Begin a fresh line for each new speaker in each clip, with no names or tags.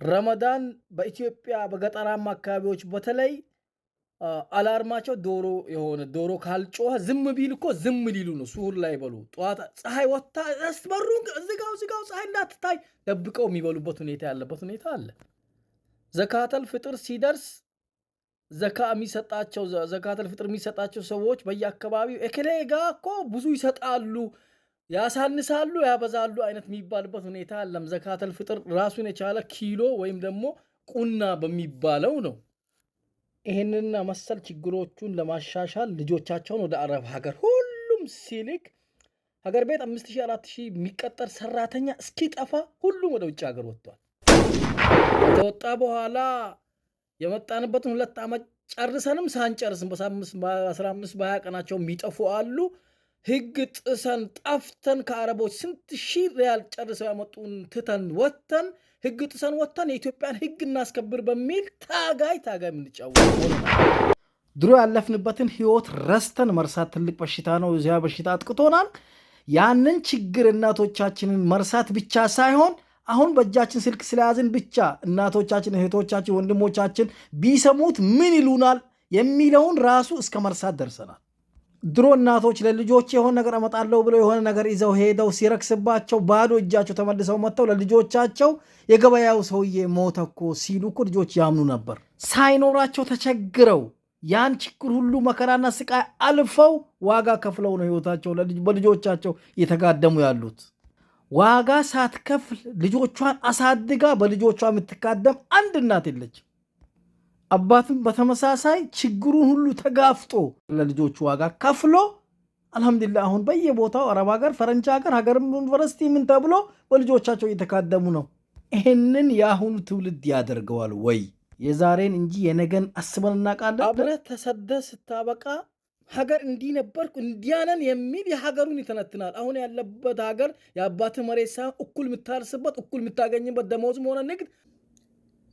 ረመዳን በኢትዮጵያ በገጠራማ አካባቢዎች በተለይ አላርማቸው ዶሮ የሆነ ዶሮ ካልጮኸ ዝም ቢል እኮ ዝም ሊሉ ነው። ሱሁር ላይ በሉ ጠዋት ፀሐይ ወጣ እስበሩን ዝጋው ፀሐይ እንዳትታይ ደብቀው የሚበሉበት ሁኔታ ያለበት ሁኔታ አለ። ዘካተል ፍጥር ሲደርስ ዘካተል ፍጥር የሚሰጣቸው ሰዎች በየአካባቢው እከሌ ጋር እኮ ብዙ ይሰጣሉ፣ ያሳንሳሉ፣ ያበዛሉ አይነት የሚባልበት ሁኔታ አለም። ዘካተል ፍጥር ራሱን የቻለ ኪሎ ወይም ደግሞ ቁና በሚባለው ነው። ይሄንና መሰል ችግሮቹን ለማሻሻል ልጆቻቸውን ወደ አረብ ሀገር ሁሉም ሲልክ ሀገር ቤት 5000 4000 የሚቀጠር ሰራተኛ እስኪጠፋ ሁሉም ወደ ውጭ ሀገር ወጥቷል። ከተወጣ በኋላ የመጣንበትን 2 ዓመት ጨርሰንም ሳንጨርስም በ15 በ20 ቀናቸው የሚጠፉ አሉ። ህግ ጥሰን ጠፍተን ከአረቦች ስንት ሺህ ሪያል ጨርሰው ያመጡን ትተን ወጥተን ህግ ጥሰን ወጥተን የኢትዮጵያን ህግ እናስከብር በሚል ታጋይ የምንጫወት ሆነናል። ድሮ ያለፍንበትን ህይወት ረስተን መርሳት ትልቅ በሽታ ነው። እዚያ በሽታ አጥቅቶናል። ያንን ችግር እናቶቻችንን መርሳት ብቻ ሳይሆን አሁን በእጃችን ስልክ ስለያዝን ብቻ እናቶቻችን፣ እህቶቻችን፣ ወንድሞቻችን ቢሰሙት ምን ይሉናል የሚለውን ራሱ እስከ መርሳት ደርሰናል። ድሮ እናቶች ለልጆች የሆነ ነገር አመጣለሁ ብለው የሆነ ነገር ይዘው ሄደው ሲረክስባቸው ባዶ እጃቸው ተመልሰው መጥተው ለልጆቻቸው የገበያው ሰውዬ ሞተ እኮ ሲሉ እኮ ልጆች ያምኑ ነበር። ሳይኖራቸው ተቸግረው ያን ችግር ሁሉ መከራና ስቃይ አልፈው ዋጋ ከፍለው ነው ህይወታቸው በልጆቻቸው እየተጋደሙ ያሉት። ዋጋ ሳትከፍል ልጆቿን አሳድጋ በልጆቿ የምትካደም አንድ እናት የለች። አባትም በተመሳሳይ ችግሩን ሁሉ ተጋፍጦ ለልጆቹ ዋጋ ከፍሎ አልহামዱሊላህ አሁን በየቦታው አረብ ሀገር፣ ፈረንጅ ሀገር፣ ሀገርም ዩኒቨርሲቲ ምን ተብሎ በልጆቻቸው እየተካደሙ ነው። ይሄንን የአሁኑ ትውልድ ያደርገዋል ወይ? የዛሬን እንጂ የነገን አስበን እናውቃለን? አብረህ ተሰደህ ስታበቃ ሀገር እንዲህ ነበርኩ እንዲያነን የሚል የሀገሩን ይተነትናል። አሁን ያለበት ሀገር የአባት መሬት ሳይሆን እኩል የምታርስበት እኩል የምታገኝበት ደሞዝም ሆነ ንግድ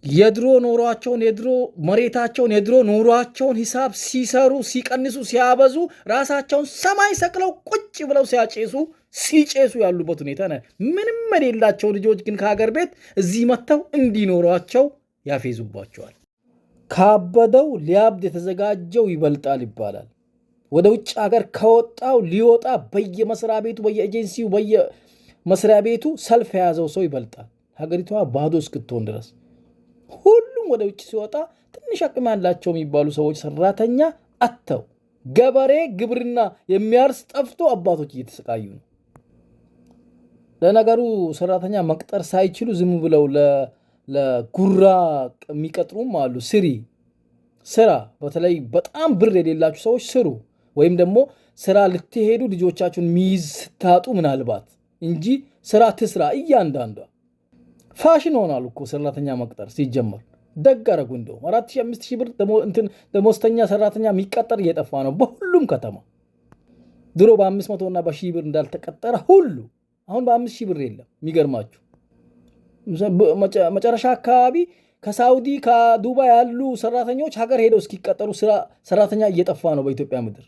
የድሮ ኖሯቸውን የድሮ መሬታቸውን የድሮ ኖሯቸውን ሂሳብ ሲሰሩ ሲቀንሱ ሲያበዙ ራሳቸውን ሰማይ ሰቅለው ቁጭ ብለው ሲጨሱ ያሉበት ሁኔታ ነው። ምንም የሌላቸው ልጆች ግን ከሀገር ቤት እዚህ መጥተው እንዲኖሯቸው ያፌዙባቸዋል። ካበደው ሊያብድ የተዘጋጀው ይበልጣል ይባላል። ወደ ውጭ ሀገር ከወጣው ሊወጣ በየመስሪያ ቤቱ በየኤጀንሲው በየመስሪያ ቤቱ ሰልፍ የያዘው ሰው ይበልጣል። ሀገሪቷ ባዶ እስክትሆን ድረስ ሁሉም ወደ ውጭ ሲወጣ ትንሽ አቅም ያላቸው የሚባሉ ሰዎች ሰራተኛ አጥተው ገበሬ ግብርና የሚያርስ ጠፍቶ አባቶች እየተሰቃዩ ነው። ለነገሩ ሰራተኛ መቅጠር ሳይችሉ ዝም ብለው ለጉራ የሚቀጥሩም አሉ። ስራ በተለይ በጣም ብር የሌላችሁ ሰዎች ስሩ፣ ወይም ደግሞ ስራ ልትሄዱ ልጆቻችሁን ሚይዝ ስታጡ ምናልባት እንጂ ስራ ትስራ። እያንዳንዷ ፋሽን ሆኗል እኮ ሰራተኛ መቅጠር ሲጀመር። ደግ አደረጉ። እንደው 4000 5000 ብር ደሞዝተኛ ሰራተኛ የሚቀጠር እየጠፋ ነው በሁሉም ከተማ። ድሮ በ500 እና በ1000 ብር እንዳልተቀጠረ ሁሉ አሁን በ5000 ብር የለም። የሚገርማችሁ መጨረሻ አካባቢ ከሳውዲ ከዱባይ ያሉ ሰራተኞች ሀገር ሄደው እስኪቀጠሩ ሰራተኛ እየጠፋ ነው በኢትዮጵያ ምድር።